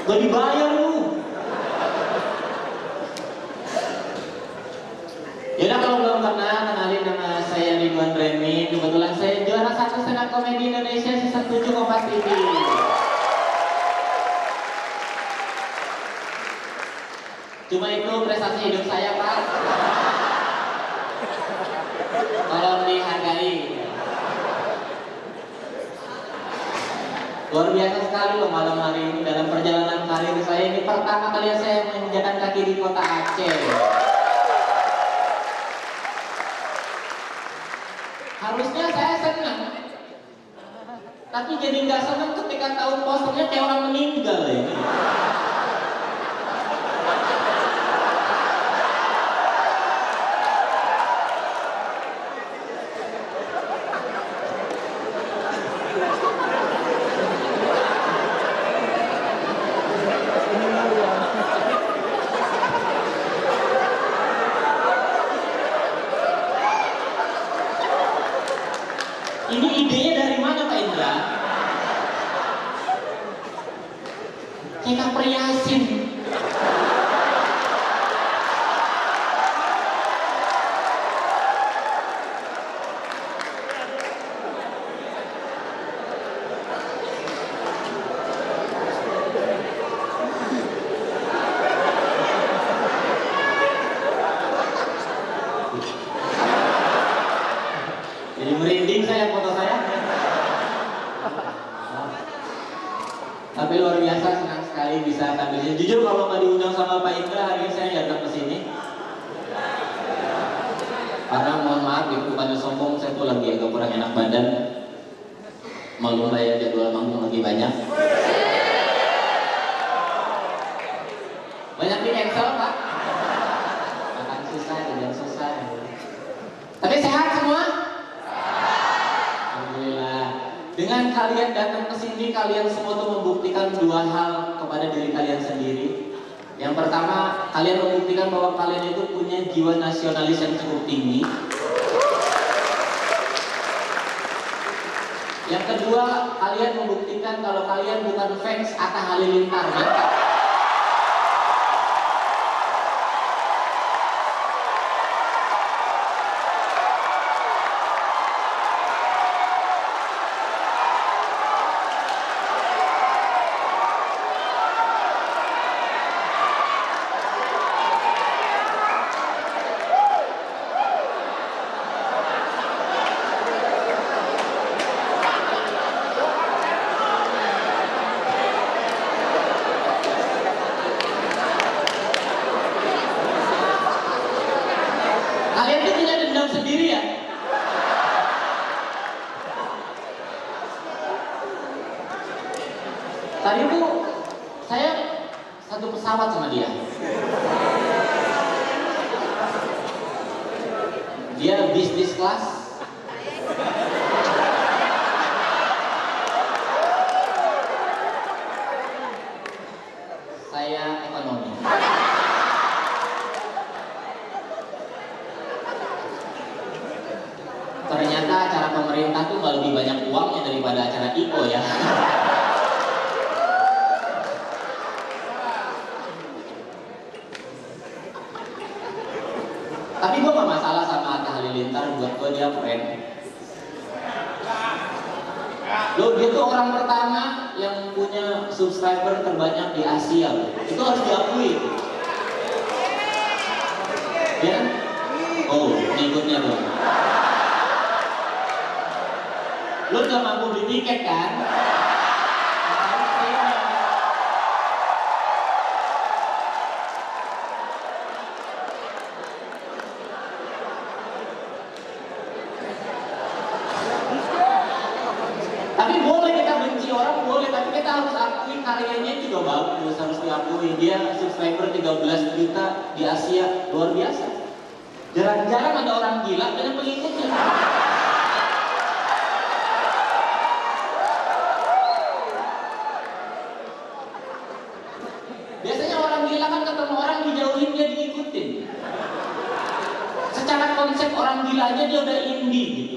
Gak dibayar lu. Yaudah kalau belum kenal, kenalin nama saya Ridwan Remi. Kebetulan saya juara 1 stand up komedi Indonesia season 7 Kompas TV. Cuma itu prestasi hidup saya, Pak. Tolong dihargai. Luar biasa sekali loh malam hari ini. Dalam perjalanan karir saya ini pertama kali saya menginjakan kaki di kota Aceh. Harusnya saya senang, tapi jadi nggak senang ketika tahu posternya kayak orang meninggal ya. Ini idenya dari mana Pak Indra? Kayak Kak Priyasin. Jadi merinding saya foto saya. Tapi luar biasa, senang sekali bisa tampil. Jujur kalau nggak diundang sama Pak Indra hari ini saya datang ke sini. Karena mohon maaf, bukannya sombong, saya tuh lagi agak kurang enak badan. Maklum lah ya, jadwal manggung lagi banyak. Banyak di cancel Pak. Makan susah, jajan susah. Tapi sehat semua? Dengan kalian datang ke sini, kalian semua tuh membuktikan dua hal kepada diri kalian sendiri. Yang pertama, kalian membuktikan bahwa kalian itu punya jiwa nasionalis yang cukup tinggi. Yang kedua, kalian membuktikan kalau kalian bukan fans Atta Halilintar. Kalian tuh punya dendam sendiri ya? Tadi tuh saya satu pesawat sama dia. Dia bisnis kelas. Saya ekonomi. Ternyata acara pemerintah tuh nggak lebih banyak uangnya daripada acara IPO ya. Tapi gue gak masalah sama Atta Halilintar, buat gue dia keren. Loh, dia tuh orang pertama yang punya subscriber terbanyak di Asia loh. Itu harus diakui. Ya? Oh, ngikutnya tuh. Lu gak mampu beli tiket kan? Tapi boleh kita benci orang, boleh, tapi kita harus akui karyanya juga bagus, harus diakui. Dia subscriber 13 juta di Asia, luar biasa. Jarang-jarang ada orang gila dengan pengikutnya. Biasanya orang gila kan ketemu orang dijauhin, dia diikutin. Secara konsep orang gila aja dia udah indie gitu.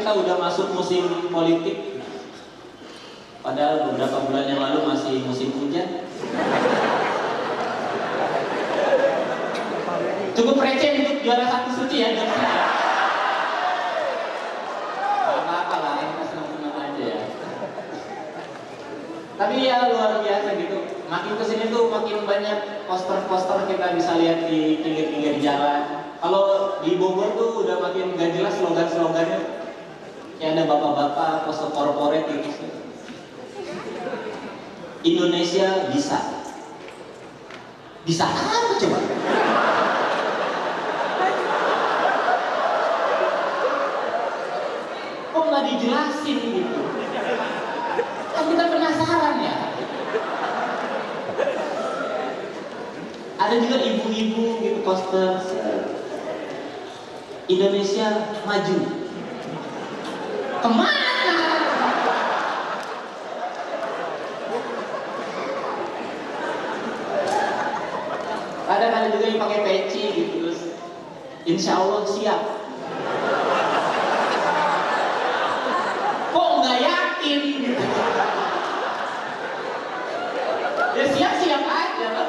kita udah masuk musim politik. Padahal beberapa bulan yang lalu masih musim hujan. Cukup receh untuk juara satu suci ya, Gak apa-apa lah, kita senang-senang aja ya. Tapi ya luar biasa gitu. Makin kesini tuh makin banyak poster-poster kita bisa lihat di pinggir-pinggir jalan. Kalau di Bogor tuh udah makin gak jelas slogan-slogannya. Kayak ada bapak-bapak poster korporat gitu. Indonesia bisa. Bisa apa coba? Kok nggak dijelasin gitu? Kan kita penasaran ya. Ada juga ibu-ibu gitu poster Indonesia maju. Kemana? Ada juga yang pakai peci gitu terus Insya Allah siap. Kok nggak yakin gitu? Ya siap-siap aja lah.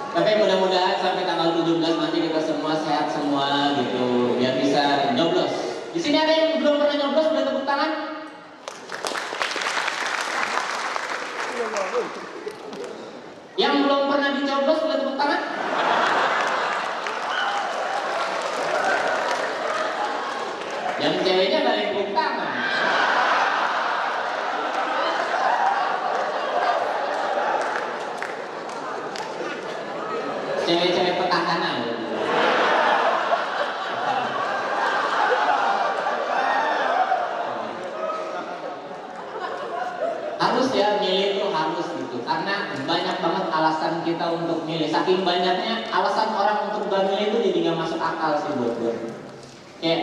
Tapi mudah-mudahan sampai tanggal 17 nanti kita semua sehat semua gitu, biar bisa nyoblos. Di sini ada yang belum pernah nyoblos, boleh tepuk tangan? Yang belum pernah dicoblos, boleh tepuk tangan? Yang ceweknya nggak ada yang tepuk tangan. Cewek-cewek petahana. Harus ya, milih tuh harus gitu. Karena banyak banget alasan kita untuk milih. Saking banyaknya alasan orang untuk gak milih itu jadi gak masuk akal sih buat gue. Kayak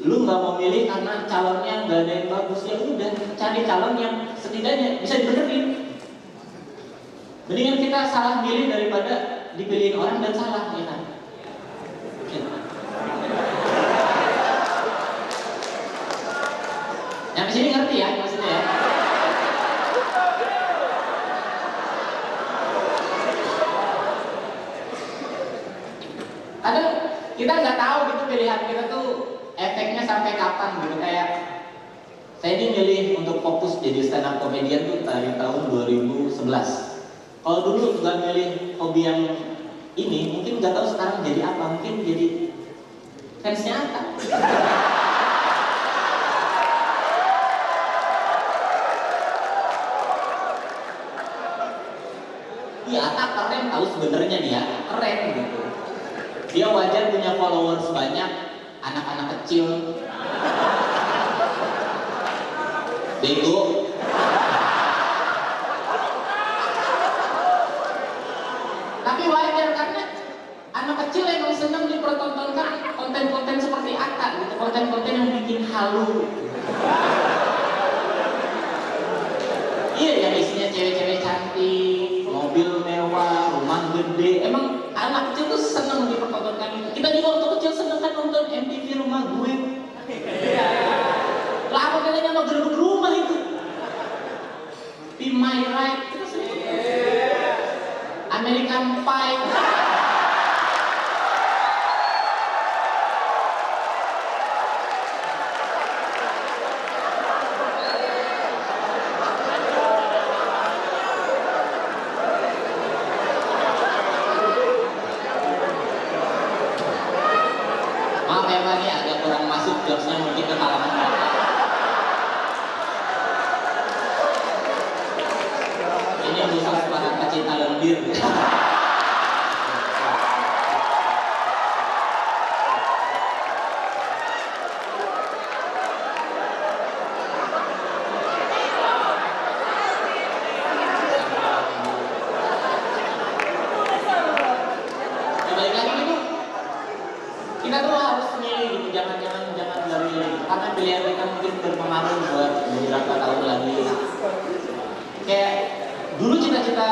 lu gak mau milih karena calonnya gak ada yang bagus, ya udah cari calon yang setidaknya bisa dibenerin. Mendingan kita salah milih daripada dipilihin orang dan salah, ya kan? Yang di sini ngerti ya maksudnya ya? Kadang kita nggak tahu gitu pilihan kita tuh efeknya sampai kapan gitu. Kayak saya ini milih untuk fokus jadi stand up comedian tuh dari tahun 2011. Kalau dulu nggak milih hobi yang ini, mungkin nggak tahu sekarang jadi apa. Mungkin jadi fansnya Atta. Iya, Atta keren tahu sebenarnya dia keren gitu. Dia wajar punya followers banyak, anak-anak kecil, bego. Tapi wajar karena anak kecil emang seneng dipertontonkan konten-konten seperti Atta gitu, konten-konten yang bikin halu. Iya, yang isinya cewek-cewek cantik, mobil mewah, rumah gede. Emang anak kecil tuh seneng dipertontonkan itu. Kita juga waktu kecil seneng kan nonton MTV Rumah Gue. Lah apa bedanya sama gerbek rumah itu? Be My Right, terus American Pie. Maaf ya Pak, ini agak kurang masuk jokesnya mungkin ke kalangan Bapak. Ini khusus para pecinta lendir. Balik lagi gitu, kita tuh harus milih gitu, jangan nggak milih, karena pilihan kita mungkin berpengaruh buat beberapa tahun lagi. Kayak dulu cita-cita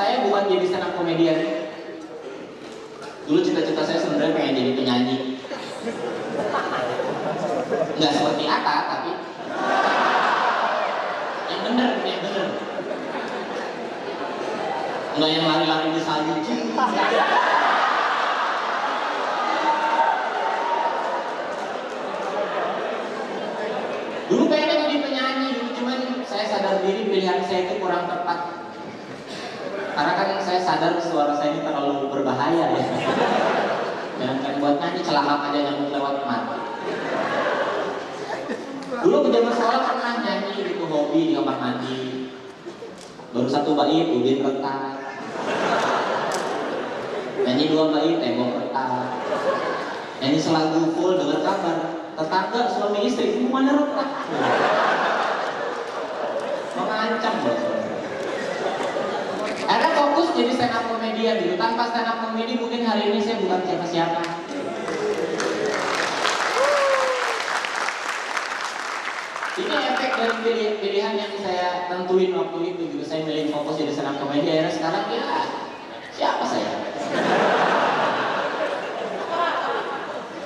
saya bukan jadi stand up komedian. Dulu cita-cita saya sebenarnya pengen jadi penyanyi. Nggak seperti Atta, tapi yang bener. Nggak yang lari-lari di salju. Dulu pengen jadi penyanyi, cuman saya sadar diri pilihan saya itu kurang tepat. Karena kan saya sadar suara saya ini terlalu berbahaya ya. Jangan buat nyanyi, celaka aja nyamuk lewat mati. Dulu ke zaman sekolah pernah nyanyi gitu, hobi di kamar mandi. Baru 1 bait, ubin retak. Nyanyi 2 bait, tembok retak. Nyanyi selagu full dengar kabar tetangga suami istri hubungannya retak. Mengancam loh. Ada fokus jadi stand up komedian gitu. Tanpa stand up komedi mungkin hari ini saya bukan siapa-siapa. Ini efek dari pilihan yang saya tentuin waktu itu juga. Saya milih fokus jadi stand up komedi. Akhirnya sekarang ya siapa saya?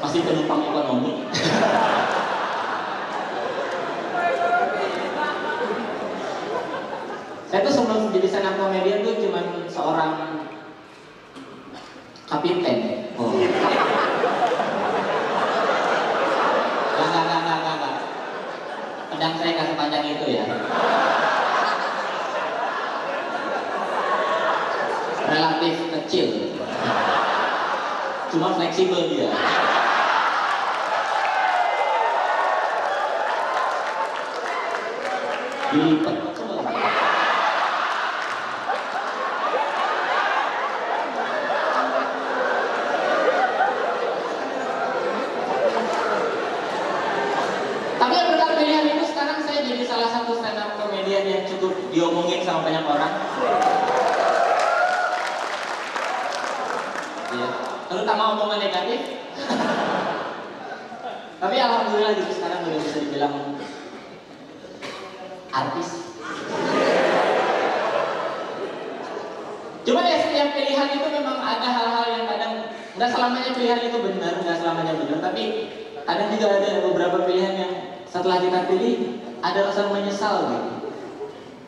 Masih penumpang ekonomi. Saya tuh sebelum jadi stand up komedian tuh cuma seorang kapiten. Oh. Enggak. Pedang saya nggak sepanjang itu ya. Relatif kecil. Cuma fleksibel dia. Dilipat. Tapi yang benar pilihan itu sekarang saya jadi salah satu stand up komedian yang cukup diomongin sama banyak orang. Iya, terutama omongan negatif. Tapi alhamdulillah gitu sekarang udah bisa dibilang artis. Cuma ya setiap pilihan itu memang ada hal-hal yang kadang nggak selamanya pilihan itu benar, tapi kadang juga ada beberapa pilihan yang setelah kita pilih ada rasa menyesal gitu.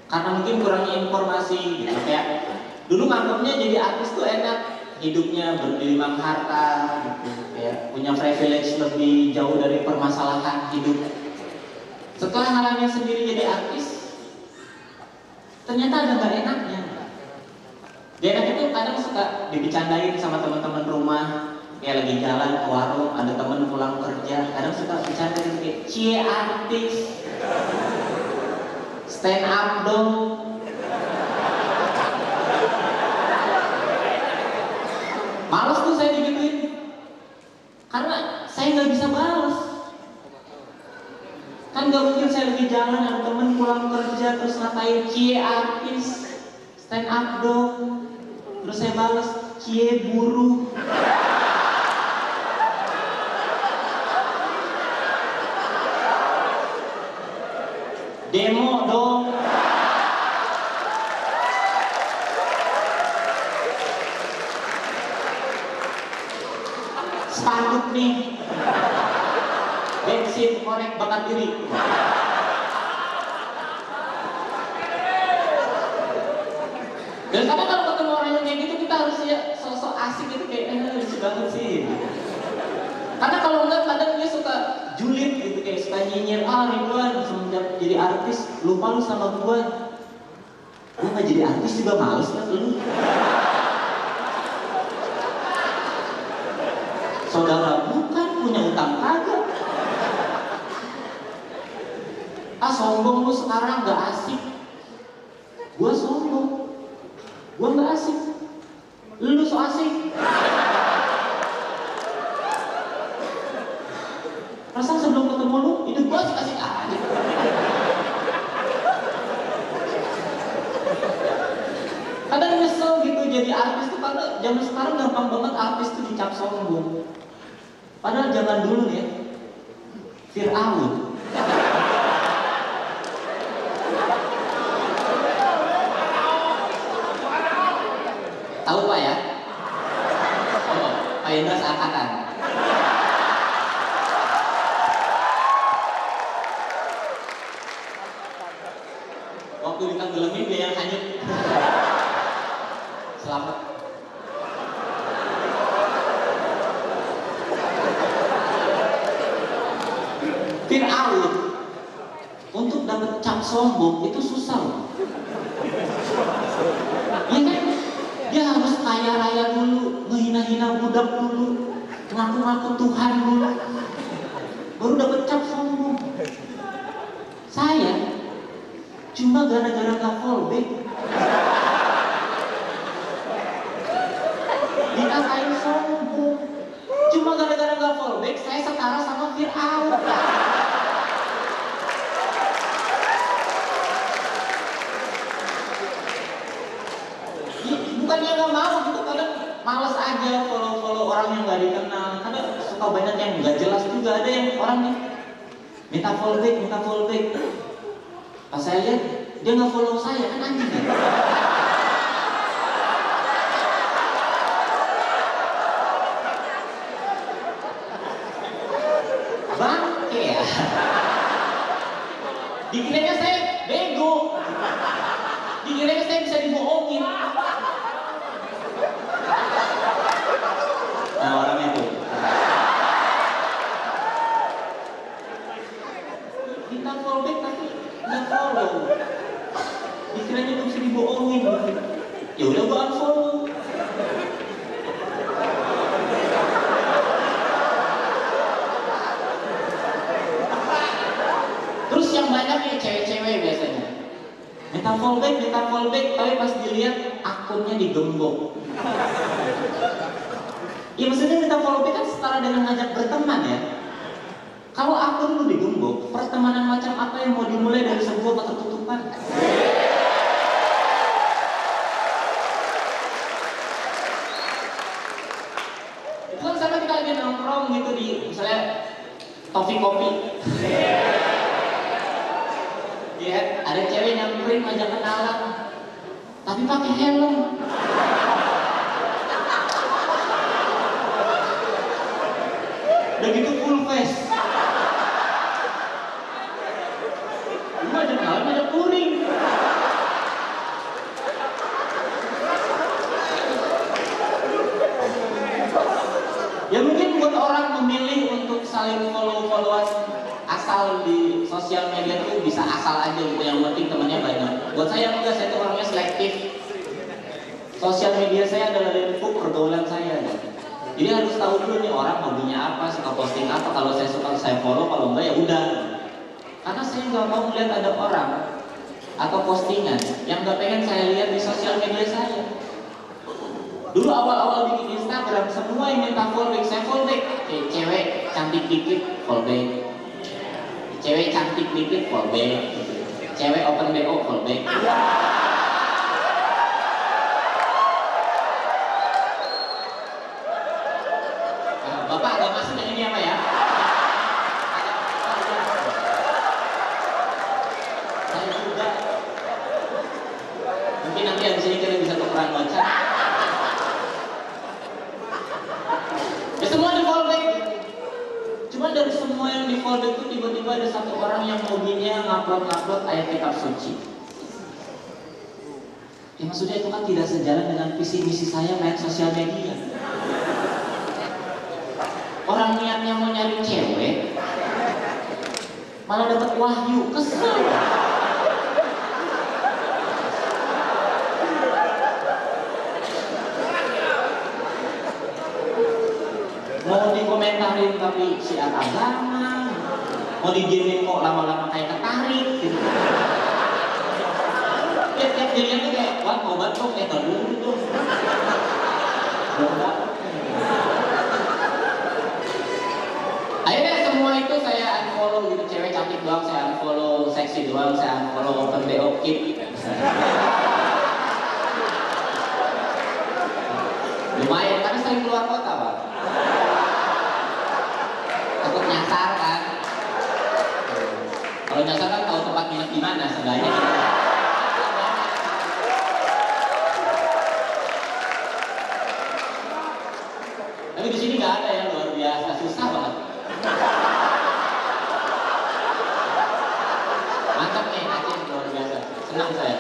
Karena mungkin kurangnya informasi gitu. Kayak dulu nganggapnya jadi artis tuh enak, hidupnya bergelimang harta gitu, ya, punya privilege lebih jauh dari permasalahan hidup. Setelah ngalamin sendiri jadi artis, ternyata ada nggak enaknya. Gak enak itu kadang suka dibecandain sama teman-teman rumah, kayak lagi jalan ke warung, ada temen pulang kerja, kadang suka bercandain kayak cie artis, stand up dong. Males tuh saya digituin, karena saya nggak bisa balas. Kan gak mungkin saya lagi jalan, ada temen pulang kerja terus ngatain cie artis, stand up dong, terus saya balas cie buruh. Demo dong. Spanduk nih. Bensin korek bakar diri. Dan kadang kalau ketemu orang yang kayak gitu kita harus ya sosok asik gitu kayak lucu banget sih. Karena kalau enggak kadang dia suka julid gitu kayak suka nyinyir, Ridwan semenjak jadi artis lupa lu sama gua nggak jadi artis juga males kan lu. Saudara bukan punya utang kagak. Sombong lu sekarang gak asik. Gua sombong, gua gak asik. Lu so asik. Perasaan sebelum ketemu lu, hidup gua asik-asik aja. Kadang nyesel gitu jadi artis tuh, karena zaman sekarang gampang banget artis tuh dicap sombong. Padahal zaman dulu ya, Fir'aun. kesepakatan. Waktu ditenggelamnya dia yang hanyut. Selamat. Fir'aun untuk dapat cap sombong itu susah loh. Ya kan? Dia harus kaya raya dulu, ngehina-hina budak dulu, ngaku-ngaku Tuhan dulu, baru dapat cap sombong. Saya cuma gara-gara gak fallback dikatain sombong. Cuma gara-gara gak fallback saya setara sama Fir'aun. Bukannya nggak mau gitu, kadang malas aja follow orang yang nggak dikenal. Kadang suka banyak yang nggak jelas juga, ada yang orang nih minta follow back. Pas saya lihat dia nggak follow saya, kan anjing ya. Bangke ya. Dikiranya saya bego, dikiranya saya bisa dibohongin. Nah, orangnya tuh minta follow back tapi nggak follow, dikiranya tuh bisa dibohongin gitu. Ya udah gua unfollow. Terus yang banyak nih cewek-cewek biasanya minta follow back, tapi pas dilihat akunnya digembok. Ya maksudnya minta follow back kan setara dengan ngajak berteman ya. Kalau akun lu digembok, pertemanan macam apa yang mau dimulai dari sebuah ketertutupan? Itu kan sama kita lagi nongkrong gitu di misalnya Tofi Kopi. Ya, ada cewek nyamperin ngajak kenalan, tapi pakai helm. Udah gitu full face. Lu aja kenalan, aja kuring. Ya mungkin buat orang memilih untuk saling follow-followan asal di sosial media tuh bisa asal aja gitu, yang penting temannya banyak. Buat saya enggak, saya tuh orangnya selektif. Sosial media saya adalah lingkup pergaulan saya gitu. Jadi harus tahu dulu nih orang hobinya apa, suka posting apa. Kalau saya suka saya follow, kalau enggak ya udah. Karena saya nggak mau melihat ada orang atau postingan yang nggak pengen saya lihat di sosial media saya. Dulu awal-awal bikin Instagram, semua yang minta follow back, saya follow back. Cewek cantik dikit, follow back. Cewek cantik dikit, follow back. Cewek open BO, follow back. Bapak agak masuk yang ini apa ya? Saya juga. Mungkin nanti habis ini kita bisa tukeran gocap. Ya semua di fallback. Cuma dari semua yang di fallback itu tiba-tiba ada satu orang yang hobinya ngupload ayat kitab suci. Ya maksudnya itu kan tidak sejalan dengan visi misi saya main sosial media. Orang niatnya mau nyari cewek, malah dapat wahyu, kesel. Mau dikomentarin tapi siar agama, mau didiemin kok lama-lama kayak ketarik gitu. Tiap dilihat tuh kayak, wah mau batuk, dulu gitu. Belum dapet. Akhirnya semua itu saya unfollow gitu, cewek cantik doang saya unfollow, seksi doang saya unfollow, open BO keep. Lumayan, karena sering keluar kota Pak. Takut nyasar kan. Kalau nyasar kan tahu tempat minat di mana seenggaknya gitu. Tapi di sini nggak ada biasa, susah banget. Mantap nih, Aceh luar biasa. Senang saya.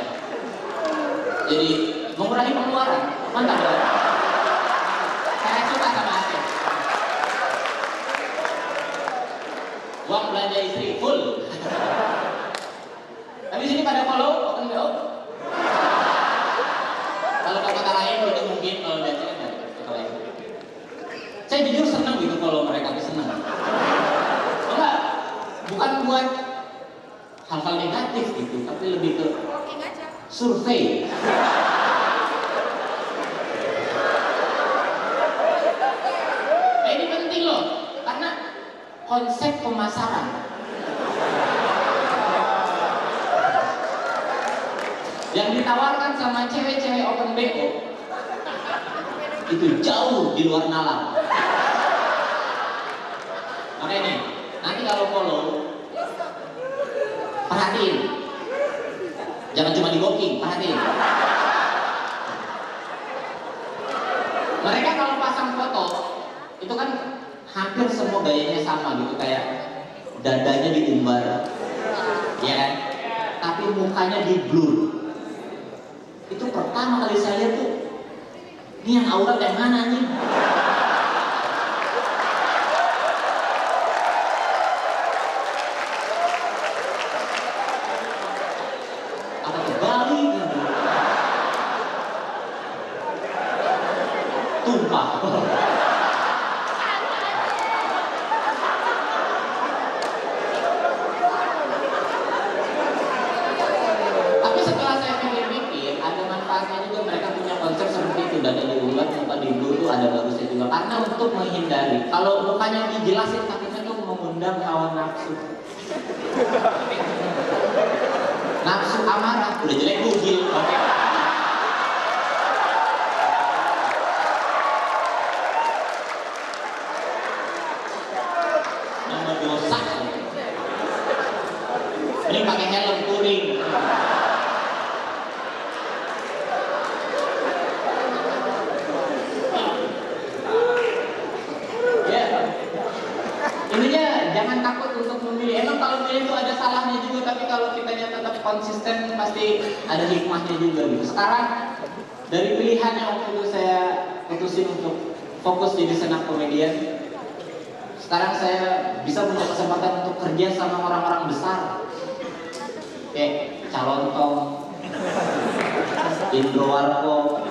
Jadi mengurangi pengeluaran, mantap ya. Saya suka sama Aceh. Uang belanja istri full. Tapi sini pada follow Open BO. Kalau ke kota lain itu mungkin kalau di Aceh kan ada kota lain. Saya jujur senang gitu kalau mereka itu senang. Enggak, bukan buat hal-hal negatif gitu, tapi lebih ke survei. Nah, ini penting loh, karena konsep pemasaran. Yang ditawarkan sama cewek-cewek Open BO itu jauh di luar nalar. Makanya nih, nanti kalau follow, perhatiin. Jangan cuma di booking, perhatiin. Mereka kalau pasang foto, itu kan hampir semua gayanya sama gitu, kayak dadanya diumbar, ya kan? Tapi mukanya di blur. Itu pertama kali saya lihat tuh, ini yang aurat yang mana nih? Apa terbalik gitu? Tumpah. Tapi setelah saya pikir-pikir, ada manfaatnya juga. Mereka punya konsep seperti itu, dan dibuat muka di blur tuh ada bagusnya juga. Karena untuk menghindari, kalau mukanya dijelasin takutnya tuh mengundang hawa nafsu. Nafsu amarah, udah jelek bugil, oke. Nama dosa. Ini pakai helm touring. Intinya jangan takut untuk memilih. Emang kalau milih itu ada salahnya juga, tapi kalau kitanya tetap konsisten pasti ada hikmahnya juga gitu. Sekarang dari pilihan yang waktu itu saya putusin untuk fokus jadi stand up comedian, sekarang saya bisa punya kesempatan untuk kerja sama orang-orang besar kayak Calon Tong, Indro Warko,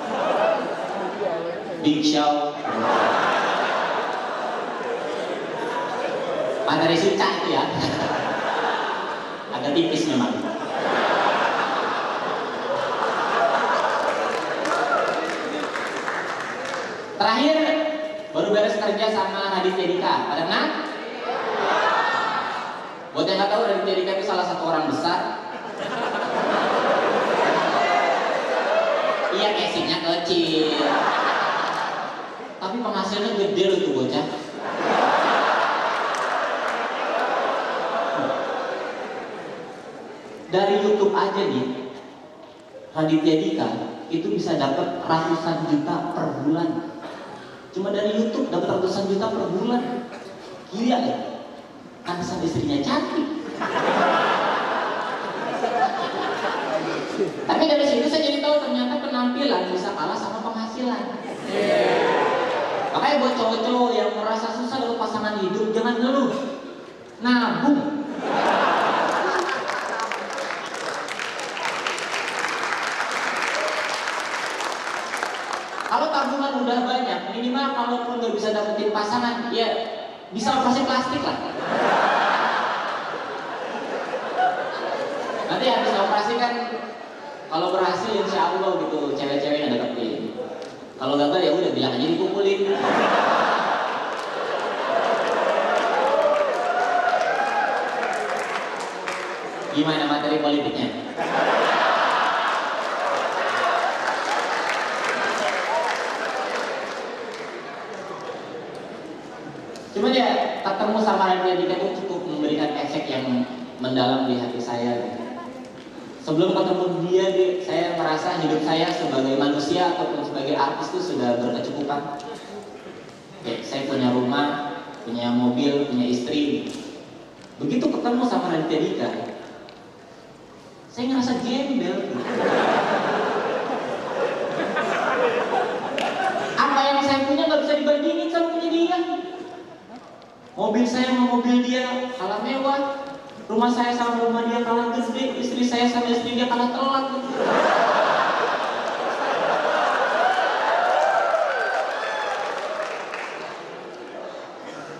Big Show, materi suca itu ya. Agak tipis memang. Terakhir baru beres kerja sama Raditya Dika. Pada kenal? Buat yang nggak tahu, Raditya Dika itu salah satu orang besar. Iya, casingnya kecil, tapi penghasilnya gede loh tuh bocah. Dari YouTube aja nih, Raditya Dika itu bisa dapat ratusan juta per bulan. Cuma dari YouTube dapat ratusan juta per bulan. Gila ya? Karena sama istrinya cantik. Tapi dari situ saya jadi tahu ternyata penampilan bisa kalah sama penghasilan. Makanya buat cowok-cowok yang merasa susah dalam pasangan hidup, jangan ngeluh, nabung. Kalau tabungan udah banyak, minimal kalaupun nggak bisa dapetin pasangan, ya bisa operasi plastik lah. Nanti habis operasi kan, kalau berhasil insya Allah gitu, cewek-cewek yang deketin. Kalau gagal ya udah bilang aja dikumpulin. Gimana materi politiknya? Cuma ya ketemu sama Raditya Dika itu cukup memberikan efek yang mendalam di hati saya. Sebelum ketemu dia, saya merasa hidup saya sebagai manusia ataupun sebagai artis itu sudah berkecukupan. Ya, saya punya rumah, punya mobil, punya istri. Begitu ketemu sama Raditya Dika, saya ngerasa gembel. Apa yang saya punya nggak bisa dibandingin sama punya dia. Mobil saya sama mobil dia kalah mewah, rumah saya sama rumah dia kalah gede, istri saya sama istri dia kalah telak.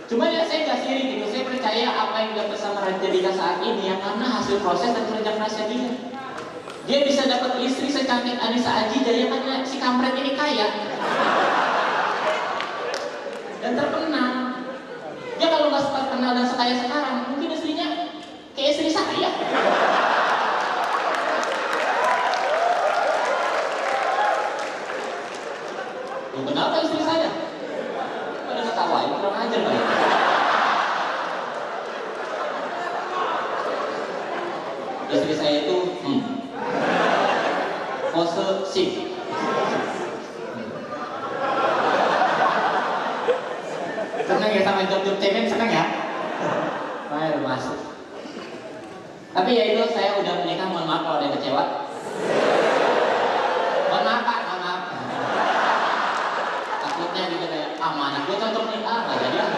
Cuma ya saya nggak sirik gitu, saya percaya apa yang dapat sama Raditya Dika saat ini ya karena hasil proses dan kerja kerasnya dia. Dia bisa dapat istri secantik Anissa Aji ya karena si kampret ini kaya dan terkenal. Dia kalau nggak terkenal dan sekaya sekarang, mungkin istrinya kayak istri saya. Kenapa istri saya? Pada ketawain, kurang ajar Pak. Istri saya itu pose sip. Seneng ya sama job-job cemen, seneng ya? Ayo masuk. Tapi ya itu, saya udah menikah, mohon maaf kalau ada yang kecewa. Mohon maaf Pak, mohon maaf. Takutnya gitu kayak, anak gue cocok nih, nggak jadi lah.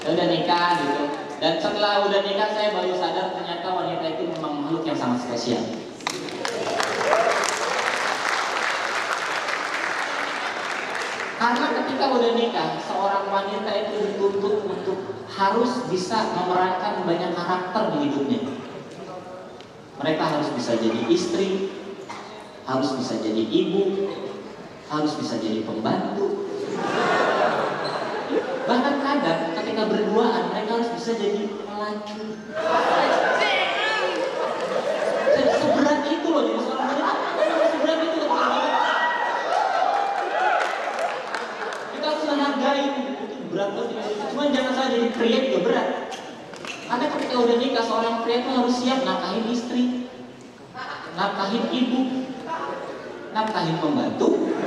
Saya udah nikah gitu. Dan setelah udah nikah saya baru sadar ternyata wanita itu memang makhluk yang sangat spesial. Karena ketika udah nikah, seorang wanita itu dituntut untuk harus bisa memerankan banyak karakter di hidupnya. Mereka harus bisa jadi istri, harus bisa jadi ibu, harus bisa jadi pembantu. Bahkan kadang ketika berduaan mereka harus bisa jadi pelacur. Seberat itu loh jadi seorang wanita. Seberat itu loh. Kita harus menghargai itu berat loh. Cuma jangan saja jadi pria juga berat. Karena ketika udah nikah seorang pria itu harus siap nafkahin istri, nafkahin ibu, nafkahin pembantu.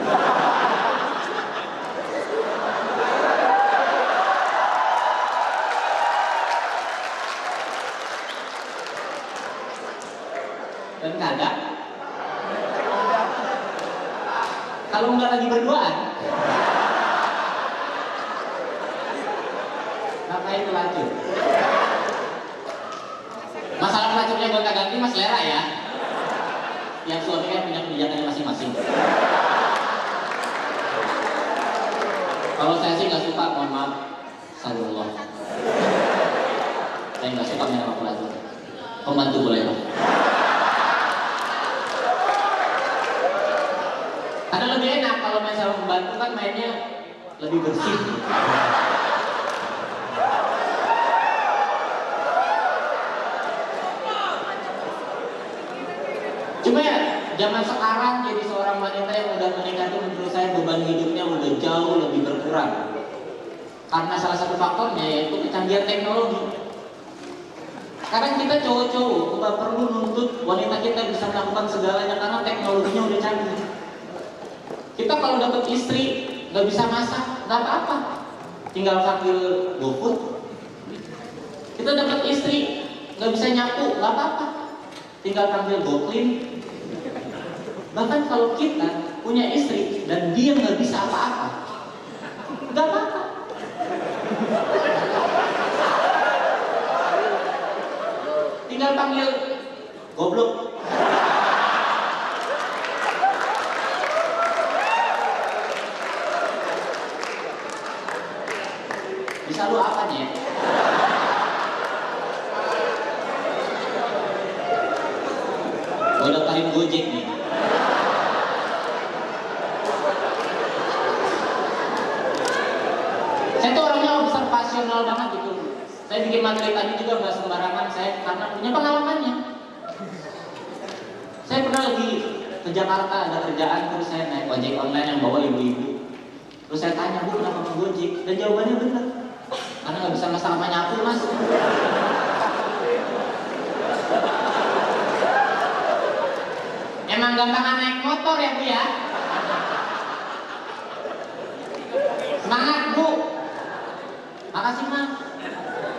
Dan kadang kalau nggak lagi berduaan, ngapain pelacur? Masalah pelacurnya gonta ganti mas selera ya. Yang suami kan punya kebijakannya masing-masing. Kalau saya sih nggak suka, mohon maaf, sallallahu. Saya nggak suka main sama pelacur. Pembantu boleh Pak. Karena lebih enak kalau main sama pembantu kan mainnya lebih bersih. Cuma ya zaman sekarang jadi seorang wanita yang udah menikah itu menurut saya beban hidupnya udah jauh lebih berkurang. Karena salah satu faktornya yaitu kecanggihan teknologi. Kadang kita cowok-cowok nggak perlu nuntut wanita kita bisa melakukan segalanya karena teknologinya udah canggih. Kita kalau dapat istri nggak bisa masak, nggak apa-apa, tinggal panggil GoFood. Kita dapat istri nggak bisa nyapu, nggak apa-apa, tinggal panggil GoClean. Bahkan kalau kita punya istri dan dia nggak bisa apa-apa, nggak apa-apa. Tinggal panggil goblok. Bisa lu apanya ya? Gue daftarin Gojek nih. Saya tuh orangnya observasional banget gitu. Saya bikin materi tadi juga nggak sembarangan, saya karena punya pengalamannya. Saya pernah lagi ke Jakarta ada kerjaan, terus saya naik ojek online yang bawa ibu-ibu. Terus saya tanya, Bu kenapa mau Gojek? Dan jawabannya benar, karena nggak bisa masak sama nyapu mas. Emang gampang naik motor ya Bu ya? Semangat Bu. Makasih Mak.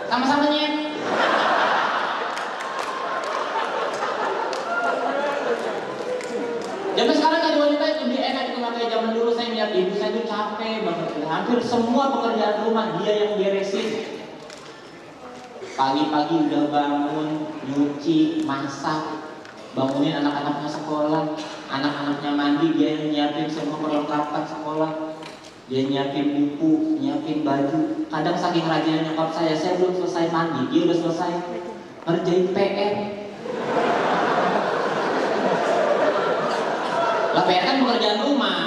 Sama-sama Nyet. Zaman sekarang jadi wanita itu lebih enak itu nggak kayak zaman dulu. Saya lihat ibu saya itu capek banget. Hampir semua pekerjaan rumah dia yang beresin. Pagi-pagi udah bangun, nyuci, masak, bangunin anak-anaknya sekolah, anak-anaknya mandi, dia yang nyiapin semua perlengkapan sekolah, dia nyiapin buku, nyiapin baju. Kadang saking rajinnya nyokap saya belum selesai mandi, dia udah selesai ngerjain PR. Lah PR kan pekerjaan rumah,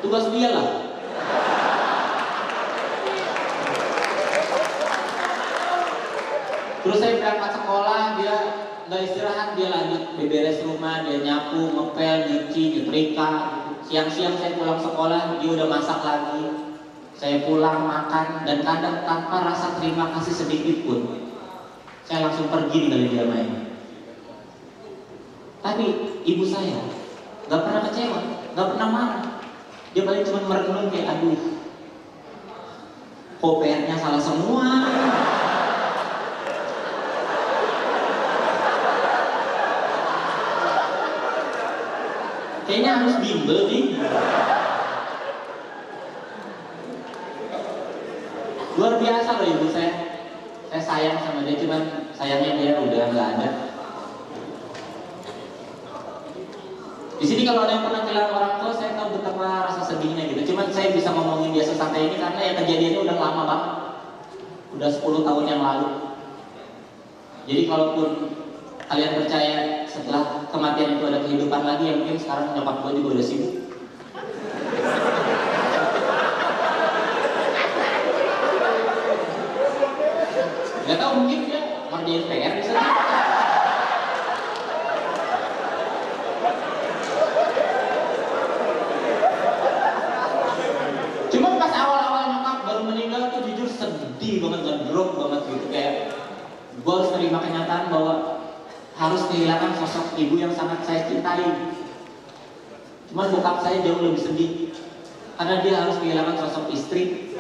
tugas dia lah. Terus saya berangkat sekolah, dia nggak istirahat, dia lanjut beberes rumah, dia nyapu, ngepel, nyuci, nyetrika. Siang-siang saya pulang sekolah, dia udah masak lagi. Saya pulang makan, dan kadang tanpa rasa terima kasih sedikit pun, saya langsung pergi dari dia main. Tapi ibu saya nggak pernah kecewa, nggak pernah marah. Dia paling cuma merenung kayak, aduh, kok PR-nya salah semua. Kayaknya harus bimbel nih. Luar biasa loh ibu saya. Saya sayang sama dia, cuman sayangnya dia udah nggak ada. Di sini kalau ada yang pernah kehilangan orang tua, saya tahu betapa rasa sedihnya gitu. Cuman saya bisa ngomongin dia sesantai ini karena ya kejadiannya udah lama banget. Udah 10 tahun yang lalu. Jadi kalaupun kalian percaya setelah kematian itu ada kehidupan lagi, yang mungkin sekarang nyokap gue juga udah sibuk. Gak tau, mungkin dia ngerjain PR bisa. Cuma pas awal-awal nyokap baru meninggal tuh jujur sedih banget dan drop banget gitu, kayak gue harus terima kenyataan bahwa harus kehilangan sosok ibu yang sangat saya cintai. Cuman bokap saya jauh lebih sedih karena dia harus kehilangan sosok istri.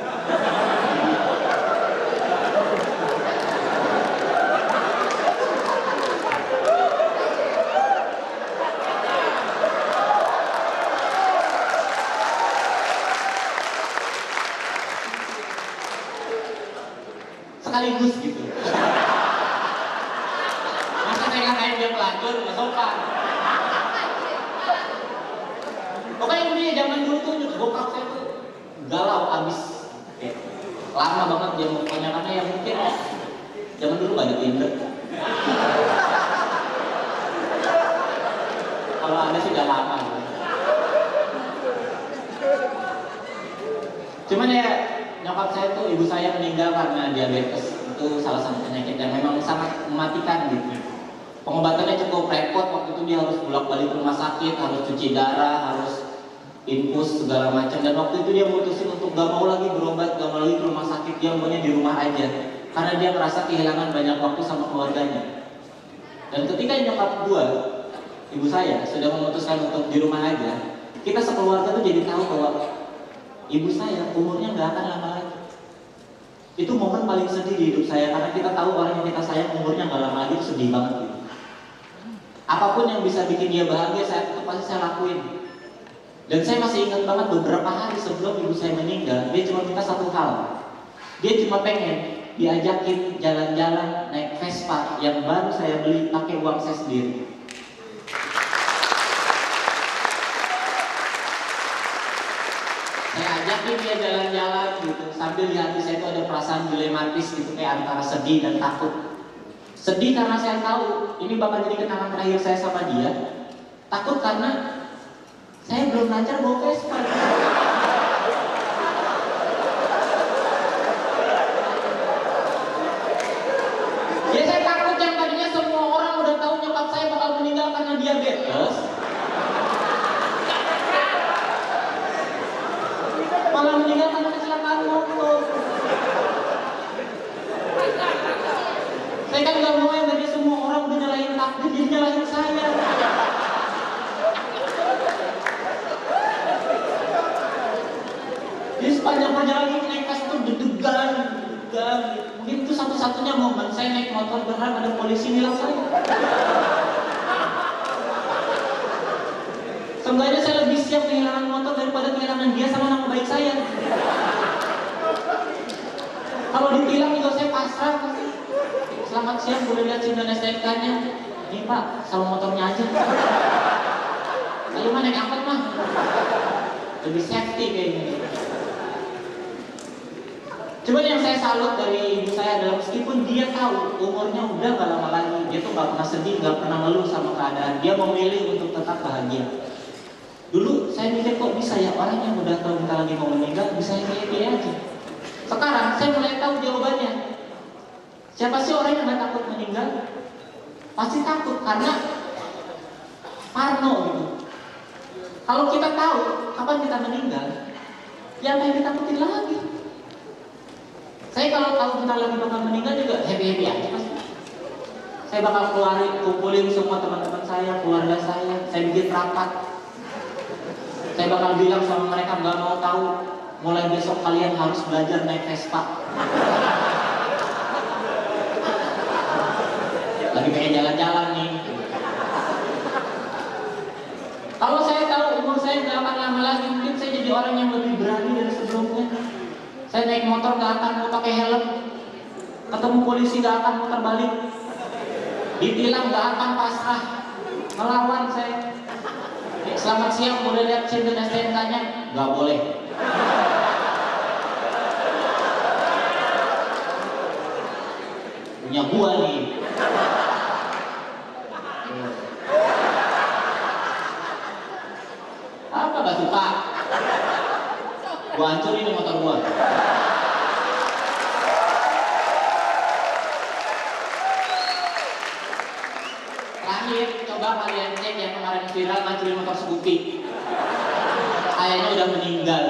Sekaligus gitu. Masa saya ngatain dia pelacur, nggak sopan. Pokoknya intinya zaman dulu tuh bokap saya tuh galau abis. Lama banget dia mukanya, karena ya mungkin zaman dulu nggak ada Tinder. Kalau ada sih udah lama. Cuman ya nyokap saya tuh, ibu saya meninggal karena diabetes. Itu salah satu penyakit yang memang sangat mematikan gitu. Pengobatannya cukup repot, waktu itu dia harus bolak-balik ke rumah sakit, harus cuci darah, harus infus segala macam. Dan waktu itu dia mutusin untuk gak mau lagi berobat, gak mau lagi ke rumah sakit, dia maunya di rumah aja. Karena dia merasa kehilangan banyak waktu sama keluarganya. Dan ketika nyokap gua, ibu saya, sudah memutuskan untuk di rumah aja, kita sekeluarga tuh jadi tahu bahwa ibu saya umurnya gak akan lama lagi. Itu momen paling sedih di hidup saya, karena kita tahu orang yang kita sayang umurnya gak lama lagi, itu sedih banget gitu. Apapun yang bisa bikin dia bahagia, saat itu pasti saya lakuin. Dan saya masih ingat banget beberapa hari sebelum ibu saya meninggal, dia cuma minta satu hal. Dia cuma pengen diajakin jalan-jalan naik Vespa yang baru saya beli pakai uang saya sendiri. Saya ajakin dia jalan-jalan gitu, sambil di hati saya itu ada perasaan dilematis gitu, kayak antara sedih dan takut. Sedih karena saya tahu ini bakal jadi kenangan terakhir saya sama dia. Takut karena saya belum lancar bawa Vespa. Ya saya takut yang tadinya semua orang udah tahu nyokap saya bakal meninggal karena diabetes, malah meninggal karena kecelakaan motor. Saya kan gak mau yang dari semua orang udah nyalahin takdir, jadi nyalahin saya. Jadi sepanjang perjalanan naik Vespa itu deg-degan. Mungkin itu satu-satunya momen saya naik motor berharap ada polisi nilang saya. Seenggaknya saya lebih siap kehilangan motor daripada kehilangan dia sama nama baik saya. Kalau ditilang juga saya pasrah. Selamat siang, boleh lihat SIM dan STNK-nya? Ini Pak, sama motornya aja. Ayo mah naik angkot mah. Lebih safety kayaknya. Cuman yang saya salut dari ibu saya adalah meskipun dia tahu umurnya udah gak lama lagi, dia tuh gak pernah sedih, gak pernah ngeluh sama keadaan. Dia memilih untuk tetap bahagia. Dulu saya mikir kok bisa ya orang yang udah tahu bentar lagi mau meninggal bisa happy aja. Sekarang saya mulai tahu jawabannya. Siapa sih orang yang gak takut meninggal? Pasti takut karena parno gitu. Kalau kita tahu kapan kita meninggal, ya apa yang ditakutin lagi? Saya kalau tahu bentar lagi bakal meninggal juga happy aja pasti. Saya bakal kumpulin semua teman-teman saya, keluarga saya bikin rapat. Saya bakal bilang sama mereka nggak mau tahu, mulai besok kalian harus belajar naik Vespa. Lagi pengen jalan-jalan nih. Kalau saya tahu umur saya nggak akan lama lagi, mungkin saya jadi orang yang lebih berani dari sebelumnya. Saya naik motor nggak akan mau pakai helm, ketemu polisi nggak akan muter balik, ditilang nggak akan pasrah, melawan saya. Selamat siang, boleh lihat SIM dan STNK-nya? Nggak boleh. Punya gua nih. Apa gak suka? Gua hancurin nih motor gua. Terakhir, coba kalian cek yang kemarin viral ngancurin motor Scoopy. Kayaknya udah meninggal.